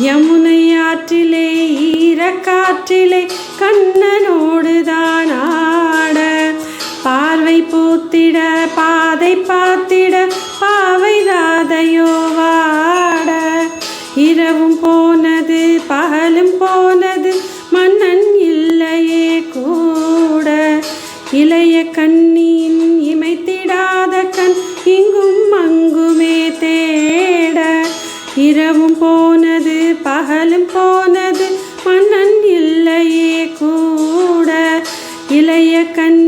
யமுனை ஆற்றிலே ஈரக்காற்றிலே கண்ணனோடுதான் ஆட, பார்வை பூத்திட பாதை பார்த்திட பாவை ராதையோ வாட. இரவும் போனது பகலும் போனது மன்னன் இல்லையே கூட, இளைய கண்ணியின் இமைத்திடாத கண் இங்கும் அங்குமே தேட. இரவும் போனது பகலும் போனது மன்னன் இல்லையே கூட, இளைய கண்